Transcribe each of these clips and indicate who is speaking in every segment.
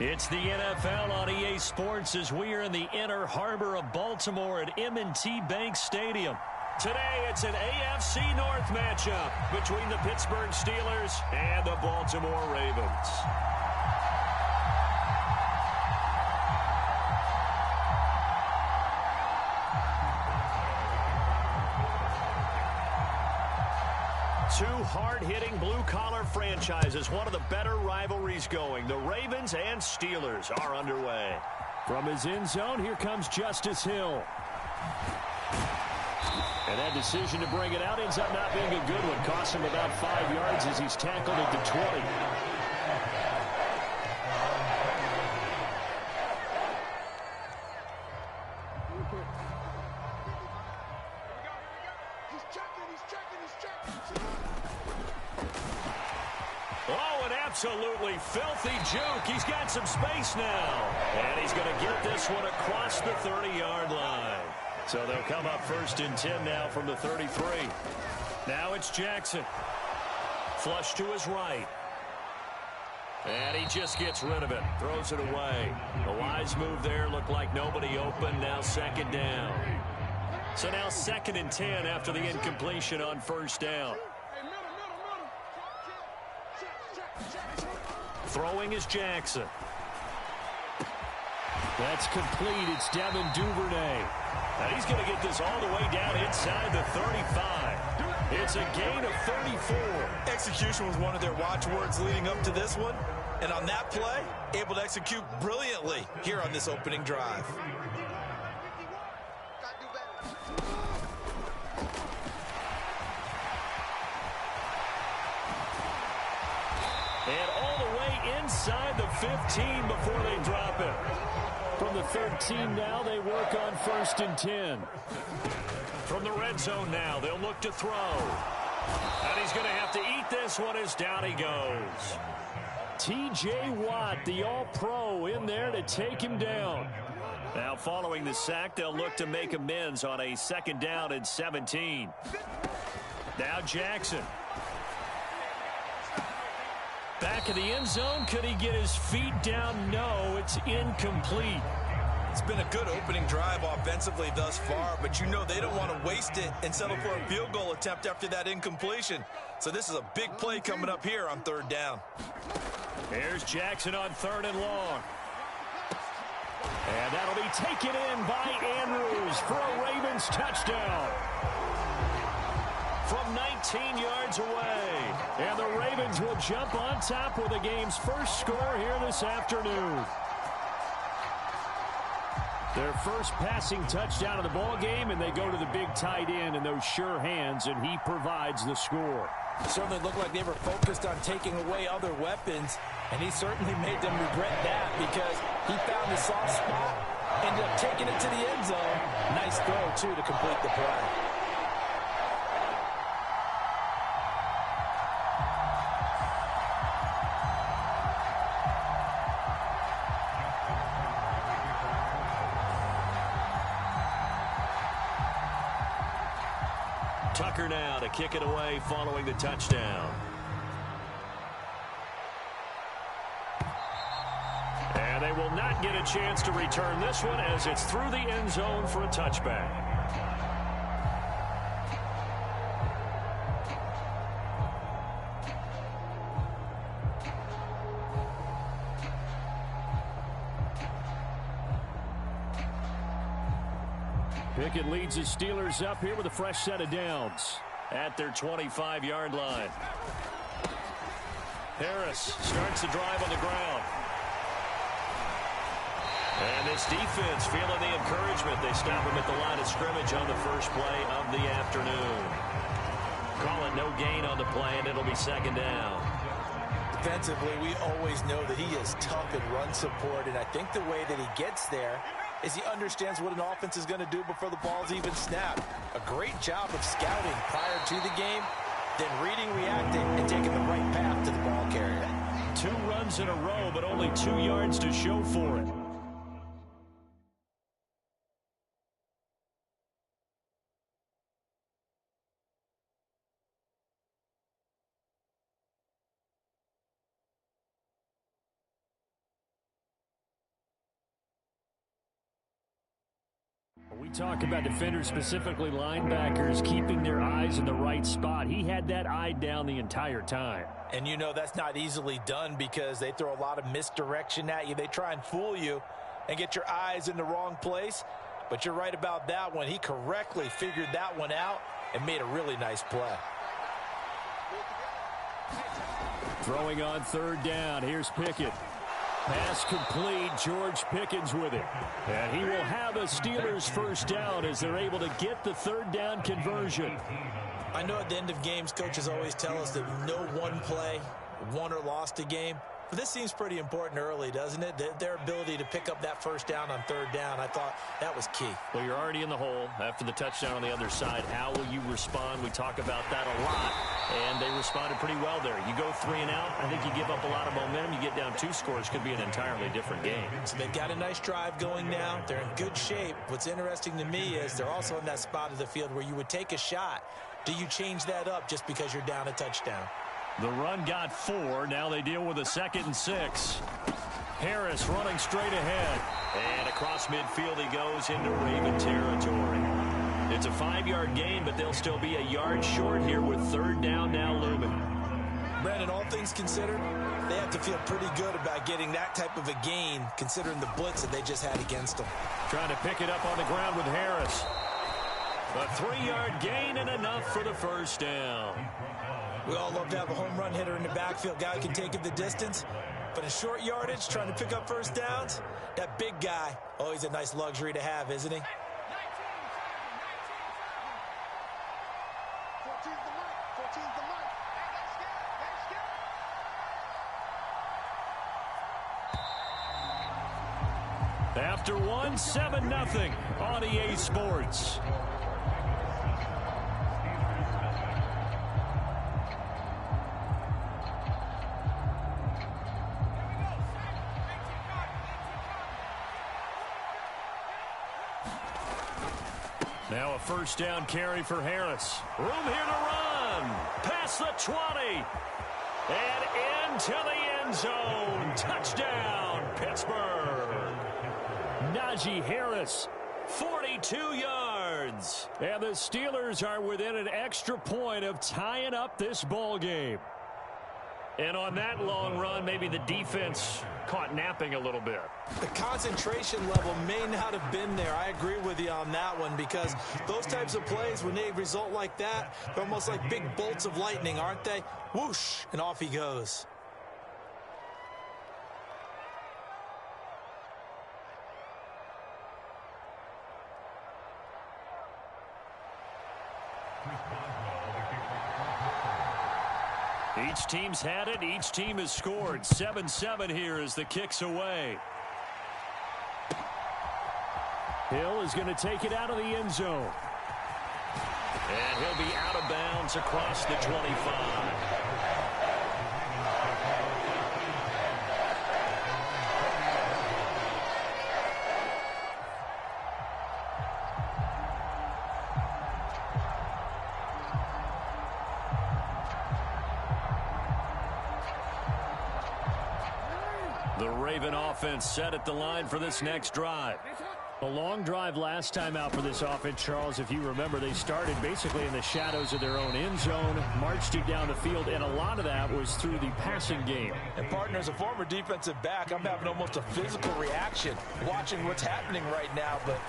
Speaker 1: It's the NFL on EA Sports as we are in the inner harbor of Baltimore at M&T Bank Stadium. Today, it's an AFC North matchup between the Pittsburgh Steelers and the Baltimore Ravens. Two hard-hitting blue-collar franchises, one of the better rivalries going. The Ravens and Steelers are underway. From his end zone, here comes Justice Hill. And that decision to bring it out ends up not being a good one. Cost him about 5 yards as he's tackled at the 20. Oh, an absolutely filthy juke. He's got some space now. And he's going to get this one across the 30-yard line. So they'll come up 1st and 10 now from the 33. Now it's Jackson. Flush to his right. And he just gets rid of it. Throws it away. The wise move there. Looked like nobody open. Now 2nd down. So now 2nd and 10 after the incompletion on 1st down. Throwing is Jackson. That's complete. It's Devin Duvernay. And he's going to get this all the way down inside the 35. It's a gain of 34.
Speaker 2: Execution was one of their watchwords leading up to this one. And on that play, able to execute brilliantly here on this opening drive.
Speaker 1: And all the way inside the 15 before they drop it. From the 13 now, they work on 1st and 10. From the red zone now, they'll look to throw. And he's going to have to eat this one as down he goes. T.J. Watt, the All-Pro, in there to take him down. Now following the sack, they'll look to make amends on a 2nd down and 17. Now Jackson. Back in the end zone. Could he get his feet down? No, it's incomplete.
Speaker 2: It's been a good opening drive offensively thus far, but you know they don't want to waste it and settle for a field goal attempt after that incompletion. So this is a big play coming up here on 3rd down.
Speaker 1: Here's Jackson on 3rd and long. And that'll be taken in by Andrews for a Ravens touchdown. From 19 yards away. And the Ravens will jump on top with the game's first score here this afternoon. Their first passing touchdown of the ball game, and they go to the big tight end in those sure hands, and he provides the score.
Speaker 2: Certainly looked like they were focused on taking away other weapons, and he certainly made them regret that because he found the soft spot, ended up taking it to the end zone. Nice throw, too, to complete the play.
Speaker 1: Tucker now to kick it away following the touchdown. And they will not get a chance to return this one as it's through the end zone for a touchback. Pickett leads his Steelers up here with a fresh set of downs at their 25-yard line. Harris starts the drive on the ground. And this defense feeling the encouragement. They stop him at the line of scrimmage on the first play of the afternoon. Call it no gain on the play, and it'll be 2nd down.
Speaker 2: Defensively, we always know that he is tough in run support, and I think the way that he gets there is he understands what an offense is going to do before the ball's even snapped. A great job of scouting prior to the game, then reading, reacting, and taking the right path to the ball carrier.
Speaker 1: 2 runs in a row, but only 2 yards to show for it. Talk about defenders, specifically linebackers, keeping their eyes in the right spot. He had that eye down the entire time.
Speaker 2: And you know that's not easily done because they throw a lot of misdirection at you. They try and fool you and get your eyes in the wrong place. But you're right about that one. He correctly figured that one out and made a really nice play.
Speaker 1: Throwing on third down. Here's Pickett. Pass complete. George Pickens with it. And he will have a Steelers first down as they're able to get the third down conversion.
Speaker 2: I know at the end of games, coaches always tell us that no one play won or lost a game. But this seems pretty important early, doesn't it? Their ability to pick up that first down on third down, I thought that was key.
Speaker 1: Well, you're already in the hole after the touchdown on the other side. How will you respond? We talk about that a lot, and they responded pretty well there. You go 3 and out, I think you give up a lot of momentum. You get down 2 scores, could be an entirely different game.
Speaker 2: So they've got a nice drive going now. They're in good shape. What's interesting to me is they're also in that spot of the field where you would take a shot. Do you change that up just because you're down a touchdown?
Speaker 1: The run got 4. Now they deal with a 2nd and 6. Harris running straight ahead. And across midfield he goes into Raven territory. It's a 5-yard gain, but they'll still be a yard short here with third down now looming.
Speaker 2: Brandon, all things considered, they have to feel pretty good about getting that type of a gain considering the blitz that they just had against them.
Speaker 1: Trying to pick it up on the ground with Harris. A 3-yard gain and enough for the first down.
Speaker 2: We all love to have a home run hitter in the backfield. Guy can take it the distance. But in short yardage, trying to pick up first downs, that big guy, always a nice luxury to have, isn't he?
Speaker 1: After 1, 7-0 on EA Sports. Now a first down carry for Harris. Room here to run. Past the 20. And into the end zone. Touchdown, Pittsburgh. Najee Harris, 42 yards. And the Steelers are within an extra point of tying up this ball game. And on that long run, maybe the defense caught napping a little bit.
Speaker 2: The concentration level may not have been there. I agree with you on that one because those types of plays, when they result like that, they're almost like big bolts of lightning, aren't they? Whoosh, and off he goes.
Speaker 1: Each team's had it. Each team has scored. 7-7 here as the kick's away. Hill is going to take it out of the end zone. And he'll be out of bounds across the 25. The Raven offense set at the line for this next drive. A long drive last time out for this offense, Charles. If you remember, they started basically in the shadows of their own end zone, marched it down the field, and a lot of that was through the passing game.
Speaker 2: And, partner, as a former defensive back, I'm having almost a physical reaction watching what's happening right now. But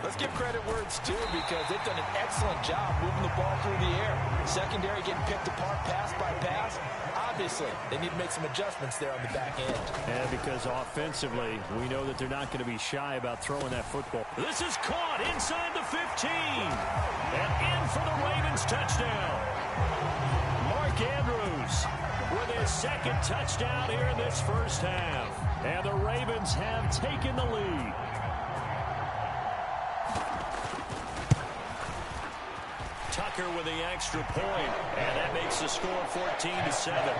Speaker 2: let's give credit where it's due because they've done an excellent job moving the ball through the air. Secondary getting picked apart pass by pass. Obviously, they need to make some adjustments there on the back end.
Speaker 1: And because offensively, we know that they're not going to be shy about throwing that football. This is caught inside the 15. And in for the Ravens touchdown. Mark Andrews with his second touchdown here in this first half. And the Ravens have taken the lead. Tucker with the extra point, and that makes the score 14-7.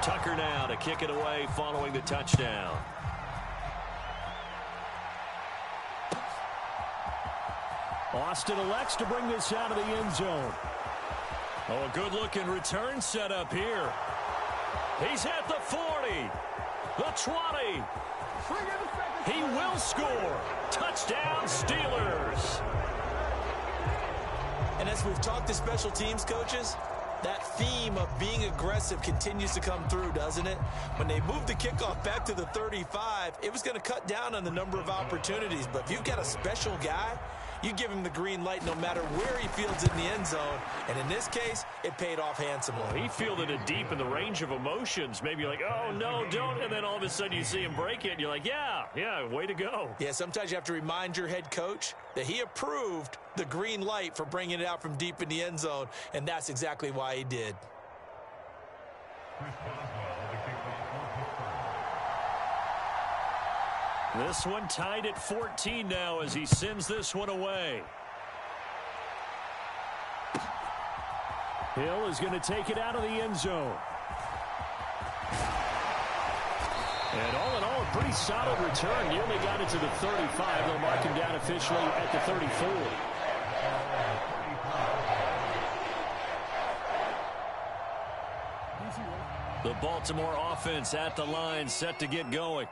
Speaker 1: Tucker now to kick it away following the touchdown. Austin elects to bring this out of the end zone. Oh, a good-looking return set up here. He's at the 40, the 20. He will score. Touchdown, Steelers.
Speaker 2: And as we've talked to special teams coaches, that theme of being aggressive continues to come through, doesn't it? When they moved the kickoff back to the 35, it was going to cut down on the number of opportunities. But if you've got a special guy, you give him the green light no matter where he fields in the end zone. And in this case, it paid off handsomely.
Speaker 1: Well, he fielded it deep in the range of emotions. Maybe you're like, oh, no, don't. And then all of a sudden you see him break it, and you're like, yeah, way to go.
Speaker 2: Yeah, sometimes you have to remind your head coach that he approved the green light for bringing it out from deep in the end zone, and that's exactly why he did.
Speaker 1: This one tied at 14 now as he sends this one away. Hill is going to take it out of the end zone. And all in all, a pretty solid return. Nearly got it to the 35. They'll mark him down officially at the 34. The Baltimore offense at the line, set to get going.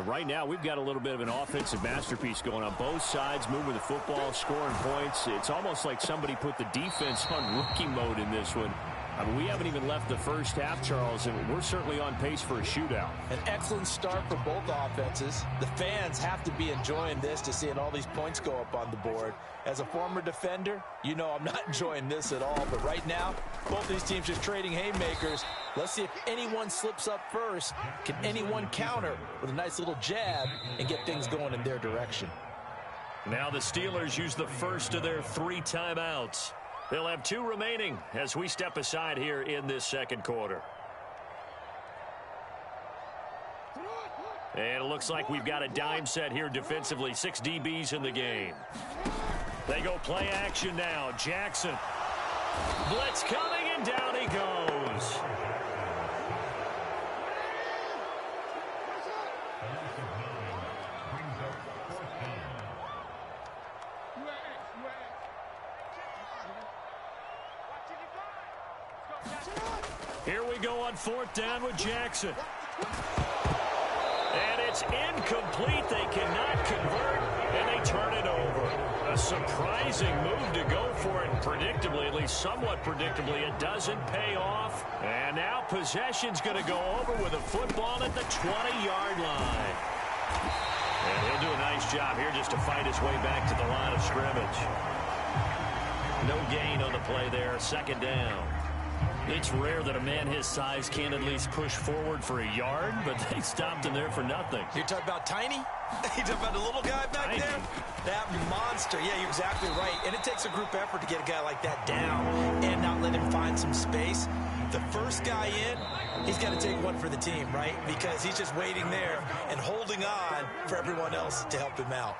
Speaker 1: Right now, we've got a little bit of an offensive masterpiece going on both sides, moving the football, scoring points. It's almost like somebody put the defense on rookie mode in this one. I mean, we haven't even left the first half, Charles, and we're certainly on pace for a shootout.
Speaker 2: An excellent start for both offenses. The fans have to be enjoying this to seeing all these points go up on the board. As a former defender, you know I'm not enjoying this at all. But right now, both these teams just trading haymakers. Let's see if anyone slips up first. Can anyone counter with a nice little jab and get things going in their direction?
Speaker 1: Now the Steelers use the first of their 3 timeouts. They'll have 2 remaining as we step aside here in this second quarter. And it looks like we've got a dime set here defensively. 6 DBs in the game. They go play action now. Jackson. Blitz coming, and down he goes. Here we go on 4th down with Jackson. And it's incomplete. They cannot convert, and they turn it over. A surprising move to go for it, predictably, at least somewhat predictably. It doesn't pay off. And now possession's going to go over with a football at the 20-yard line. And he'll do a nice job here just to fight his way back to the line of scrimmage. No gain on the play there. 2nd down. It's rare that a man his size can't at least push forward for a yard, but they stopped him there for nothing.
Speaker 2: You're talking about Tiny? You're talking about the little guy back
Speaker 1: Tiny.
Speaker 2: there? That monster. Yeah, you're exactly right. And it takes a group effort to get a guy like that down and not let him find some space. The first guy in, he's got to take one for the team, right? Because he's just waiting there and holding on for everyone else to help him out.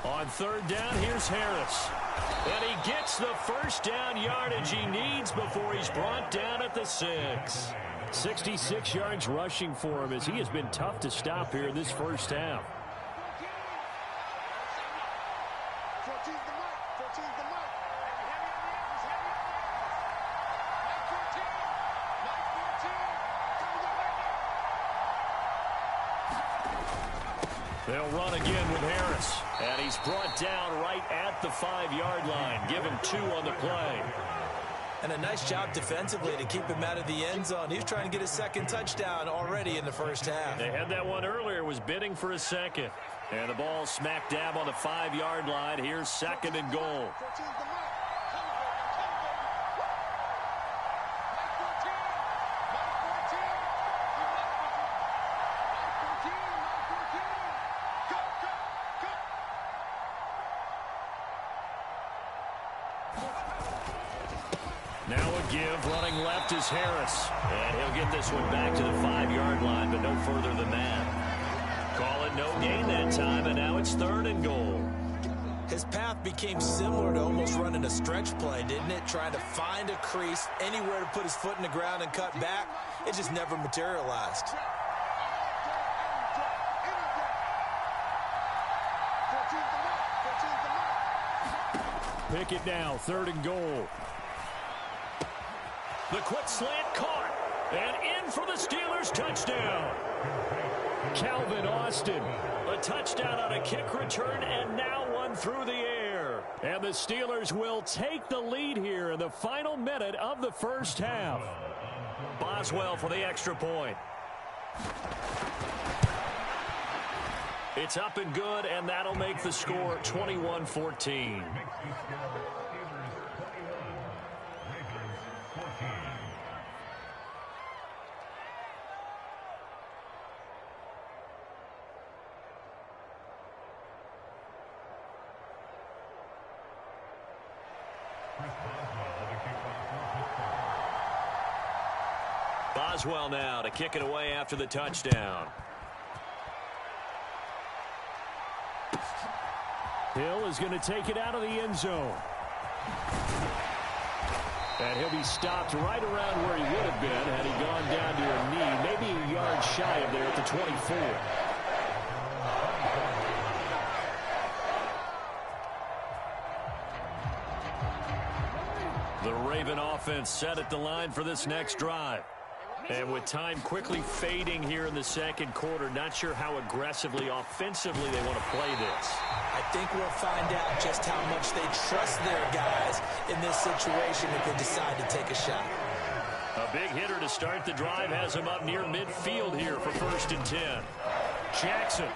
Speaker 1: On 3rd down, here's Harris. And he gets the first down yardage he needs before he's brought down at the 6. 66 yards rushing for him as he has been tough to stop here in this first half. They'll run again with Harris. And he's brought down right at the 5-yard line. Give him 2 on the play.
Speaker 2: And a nice job defensively to keep him out of the end zone. He's trying to get his 2nd touchdown already in the first half.
Speaker 1: They had that one earlier, was bidding for a 2nd. And the ball smack dab on the 5-yard line. Here's 2nd and goal. Now a give, running left is Harris. And he'll get this one back to the 5-yard line, but no further than that. Call it no gain that time, and now it's 3rd and goal.
Speaker 2: His path became similar to almost running a stretch play, didn't it? Trying to find a crease, anywhere to put his foot in the ground and cut back. It just never materialized.
Speaker 1: Pick it now, 3rd and goal. The quick slant caught. And in for the Steelers touchdown. Calvin Austin. A touchdown on a kick return and now one through the air. And the Steelers will take the lead here in the final minute of the first half. Boswell for the extra point. It's up and good, and that'll make the score 21-14. Boswell now to kick it away after the touchdown. Hill is going to take it out of the end zone. And he'll be stopped right around where he would have been had he gone down to a knee, maybe a yard shy of there at the 24. The Raven offense set at the line for this next drive. And with time quickly fading here in the second quarter, not sure how aggressively, offensively they want to play this.
Speaker 2: I think we'll find out just how much they trust their guys in this situation if they decide to take a shot.
Speaker 1: A big hitter to start the drive has him up near midfield here for 1st and 10. Jackson.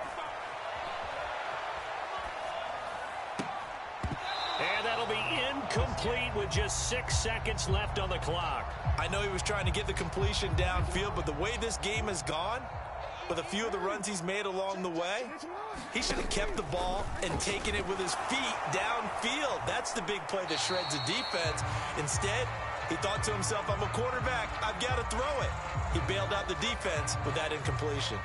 Speaker 1: And that'll be incomplete with just 6 seconds left on the clock.
Speaker 2: I know he was trying to get the completion downfield, but the way this game has gone, with a few of the runs he's made along the way, he should have kept the ball and taken it with his feet downfield. That's the big play that shreds a defense. Instead, he thought to himself, I'm a quarterback, I've got to throw it. He bailed out the defense with that incompletion.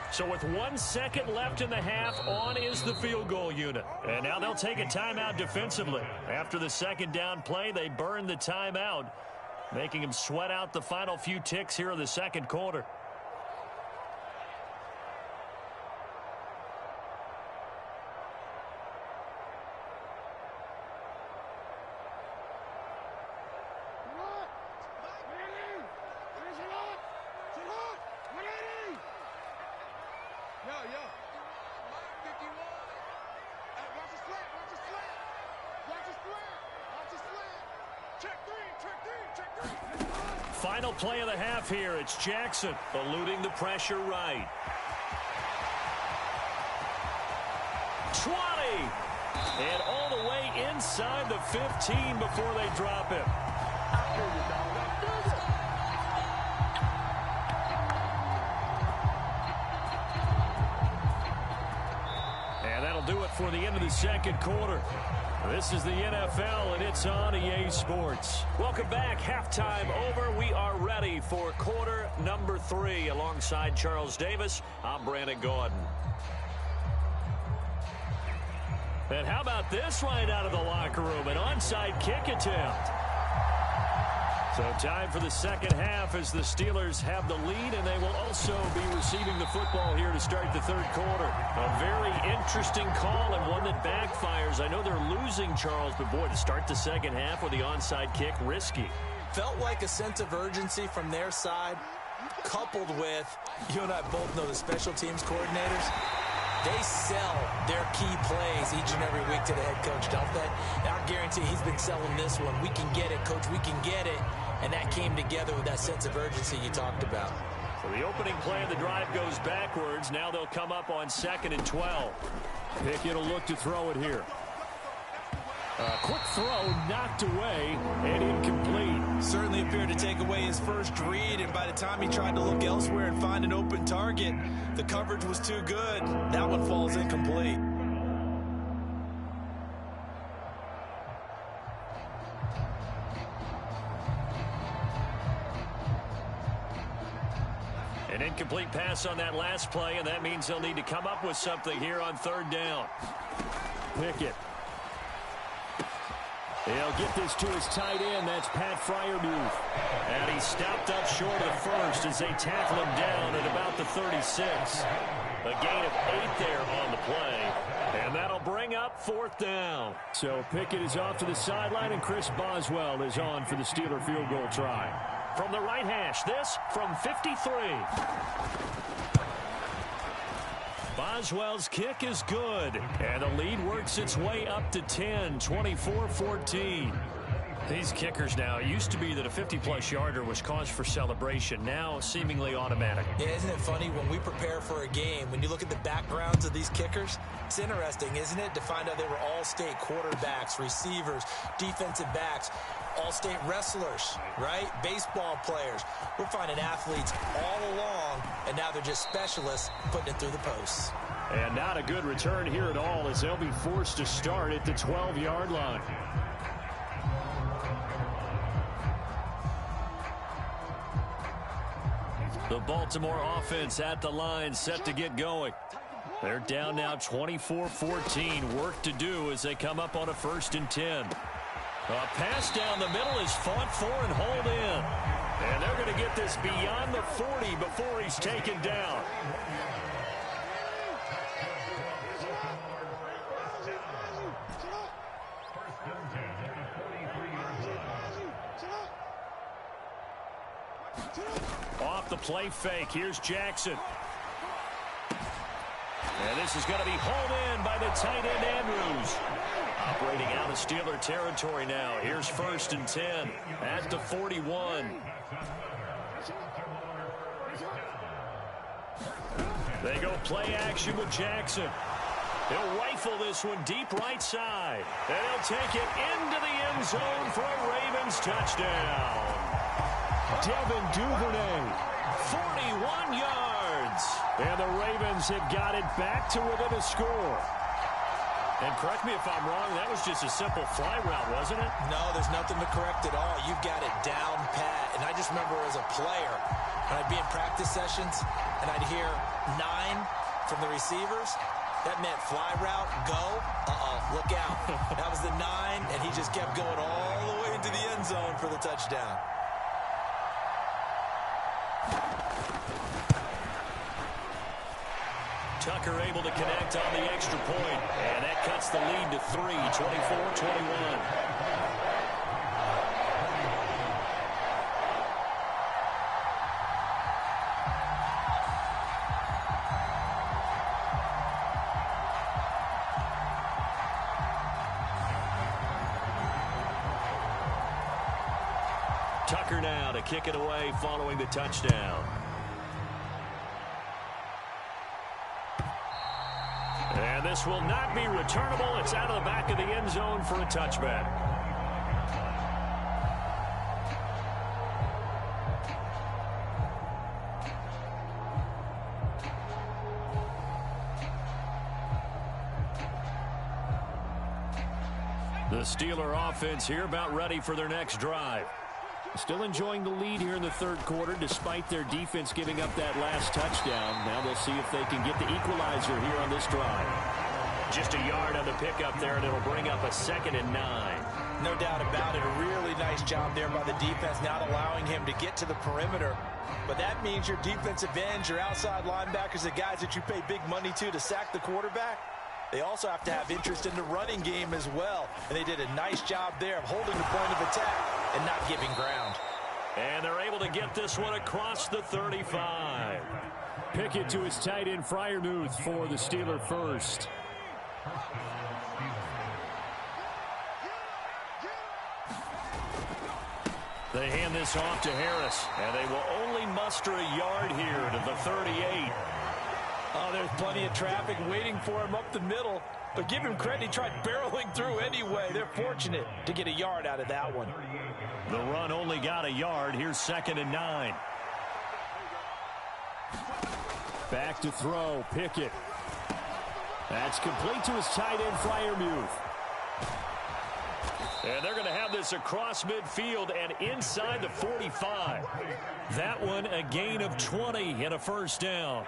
Speaker 1: So with 1 second left in the half, on is the field goal unit. And now they'll take a timeout defensively. After the second down play, they burn the timeout, making them sweat out the final few ticks here in the second quarter. Final play of the half here. It's Jackson eluding the pressure right. 20. And all the way inside the 15 before they drop him. And that'll do it for the end of the second quarter. This is the NFL, and it's on EA Sports. Welcome back. Halftime over. We are ready for quarter number 3. Alongside Charles Davis, I'm Brandon Gordon. And how about this right out of the locker room? An onside kick attempt. So time for the second half as the Steelers have the lead, and they will also be receiving the football here to start the third quarter. A very interesting call and one that backfires. I know they're losing, Charles, but boy, to start the second half with the onside kick, risky.
Speaker 2: Felt like a sense of urgency from their side, coupled with, you and I both know the special teams coordinators, they sell their key plays each and every week to the head coach, don't they? And I guarantee he's been selling this one. We can get it, coach, we can get it. And that came together with that sense of urgency you talked about.
Speaker 1: So the opening play of the drive goes backwards. Now they'll come up on 2nd and 12. Pickett will look to throw it here. A quick throw knocked away and incomplete.
Speaker 2: Certainly appeared to take away his first read, and by the time he tried to look elsewhere and find an open target, the coverage was too good. That one falls incomplete.
Speaker 1: An incomplete pass on that last play, and that means they'll need to come up with something here on 3rd down. Pickett. He'll get this to his tight end. That's Pat Freiermuth. And he stopped up short of the first as they tackle him down at about the 36. A gain of 8 there on the play. And that'll bring up 4th down. So Pickett is off to the sideline, and Chris Boswell is on for the Steeler field goal try. From the right hash, this from 53. Boswell's kick is good, and the lead works its way up to 10, 24-14. These kickers now, it used to be that a 50-plus yarder was cause for celebration, now seemingly automatic.
Speaker 2: Yeah, isn't it funny when we prepare for a game, when you look at the backgrounds of these kickers, it's interesting, isn't it, to find out they were all-state quarterbacks, receivers, defensive backs, all-state wrestlers, right? Baseball players. We're finding athletes all along, and now they're just specialists putting it through the posts.
Speaker 1: And not a good return here at all, as they'll be forced to start at the 12-yard line. The Baltimore offense at the line, set to get going. They're down now 24-14. Work to do as they come up on a 1st and 10. A pass down the middle is fought for and hauled in. And they're going to get this beyond the 40 before he's taken down. Off the play fake, here's Jackson. And this is going to be hauled in by the tight end Andrews. Operating out of Steeler territory now. Here's 1st and 10 at the 41. They go play action with Jackson. He'll rifle this one deep right side. And he'll take it into the end zone for a Ravens touchdown. Devin Duvernay, 41 yards. And the Ravens have got it back to within a score. And correct me if I'm wrong, that was just a simple fly route, wasn't it?
Speaker 2: No, there's nothing to correct at all. You've got it down pat. And I just remember as a player, when I'd be in practice sessions, and I'd hear 9 from the receivers, that meant fly route, go, look out. That was the 9, and he just kept going all the way into the end zone for the touchdown.
Speaker 1: Tucker able to connect on the extra point, and that cuts the lead to 3, 24-21. Tucker now to kick it away following the touchdown. And this will not be returnable. It's out of the back of the end zone for a touchback. The Steeler offense here about ready for their next drive. Still enjoying the lead here in the 3rd quarter despite their defense giving up that last touchdown. Now they'll see if they can get the equalizer here on this drive. Just a yard on the pickup there, and it'll bring up a 2nd and 9.
Speaker 2: No doubt about it. A really nice job there by the defense, not allowing him to get to the perimeter. But that means your defensive ends, your outside linebackers, the guys that you pay big money to sack the quarterback, they also have to have interest in the running game as well. And they did a nice job there of holding the point of attack and not giving ground.
Speaker 1: And they're able to get this one across the 35. Pickett to his tight end Freiermuth for the Steeler first. They hand this off to Harris, and they will only muster a yard here to the 38.
Speaker 2: Oh, there's plenty of traffic waiting for him up the middle. But give him credit, he tried barreling through anyway. They're fortunate to get a yard out of that one.
Speaker 1: The run only got a yard. Here's 2nd and 9. Back to throw, Pickett. That's complete to his tight end, Freiermuth. And they're going to have this across midfield and inside the 45. That one a gain of 20 and a 1st down.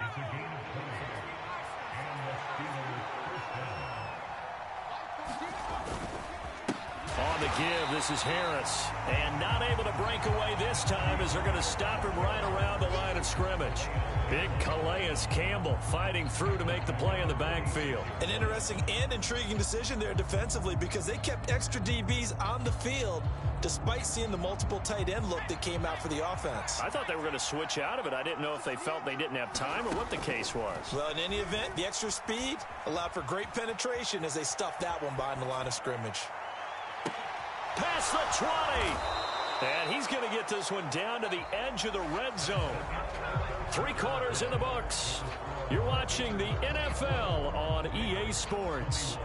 Speaker 1: On on the give. This is Harris. And not able to break away this time as they're going to stop him right around the line of scrimmage. Big Calais Campbell fighting through to make the play in the backfield.
Speaker 2: An interesting and intriguing decision there defensively because they kept extra DBs on the field despite seeing the multiple tight end look that came out for the offense.
Speaker 1: I thought they were going to switch out of it. I didn't know if they felt they didn't have time or what the case was.
Speaker 2: Well, in any event, the extra speed allowed for great penetration as they stuffed that one behind the line of scrimmage.
Speaker 1: Past the 20. And he's going to get this one down to the edge of the red zone. 3 quarters in the books. You're watching the NFL on EA Sports.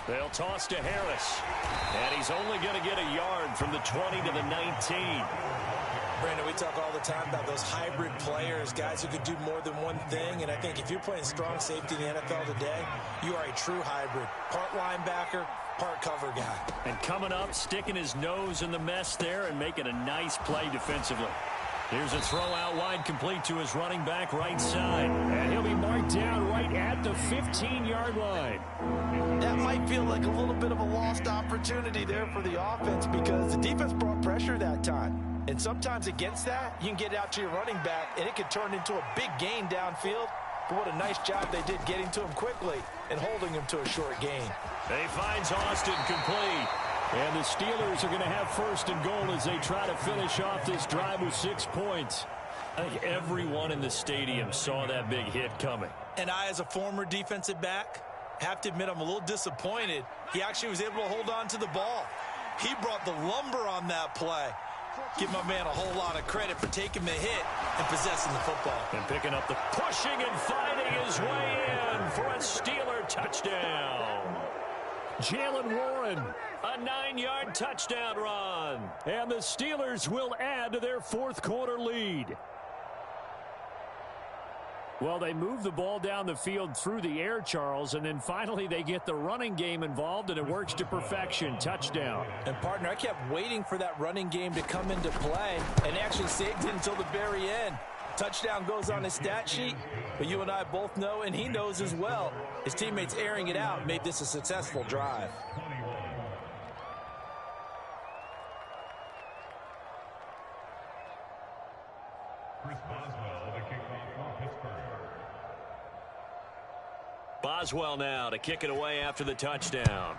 Speaker 1: They'll toss to Harris. And he's only going to get a yard from the 20 to the 19.
Speaker 2: Brandon, we talk all the time about those hybrid players, guys who could do more than one thing. And I think if you're playing strong safety in the NFL today, you are a true hybrid. Part linebacker, part cover guy.
Speaker 1: And coming up, sticking his nose in the mess there and making a nice play defensively. Here's a throw out wide, complete to his running back right side. And he'll be marked down right at the 15-yard line.
Speaker 2: That might feel like a little bit of a lost opportunity there for the offense because the defense brought pressure that time. And sometimes against that, you can get out to your running back, and it could turn into a big gain downfield. But what a nice job they did getting to him quickly and holding him to a short gain.
Speaker 1: They finds Austin complete. And the Steelers are going to have first and goal as they try to finish off this drive with 6 points. I think everyone in the stadium saw that big hit coming.
Speaker 2: And I, as a former defensive back, have to admit I'm a little disappointed. He actually was able to hold on to the ball. He brought the lumber on that play. Give my man a whole lot of credit for taking the hit and possessing the football.
Speaker 1: And picking up the pushing and fighting his way in for a Steeler touchdown. Jalen Warren, a 9-yard touchdown run. And the Steelers will add to their fourth quarter lead. Well, they move the ball down the field through the air, Charles, and then finally they get the running game involved, and it works to perfection. Touchdown.
Speaker 2: And, partner, I kept waiting for that running game to come into play and actually saved it until the very end. Touchdown goes on his stat sheet, but you and I both know, and he knows as well, his teammates airing it out made this a successful drive.
Speaker 1: Boswell now to kick it away after the touchdown.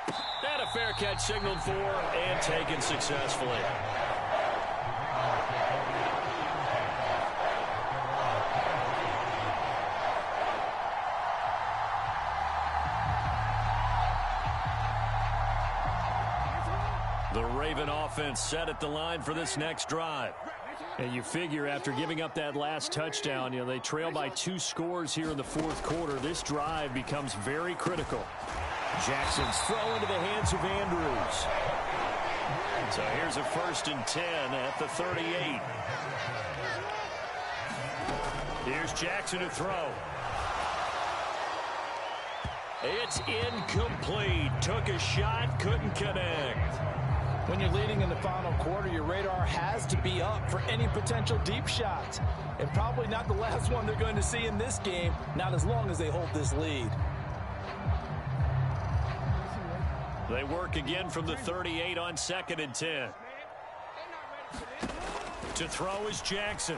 Speaker 1: And a fair catch signaled for and taken successfully. The Raven offense set at the line for this next drive. And you figure after giving up that last touchdown, they trail by 2 scores here in the fourth quarter. This drive becomes very critical. Jackson's throw into the hands of Andrews. So here's a 1st and 10 at the 38. Here's Jackson to throw. It's incomplete. Took a shot, couldn't connect.
Speaker 2: When you're leading in the final quarter, your radar has to be up for any potential deep shots. And probably not the last one they're going to see in this game, not as long as they hold this lead.
Speaker 1: They work again from the 38 on 2nd and 10. To throw is Jackson.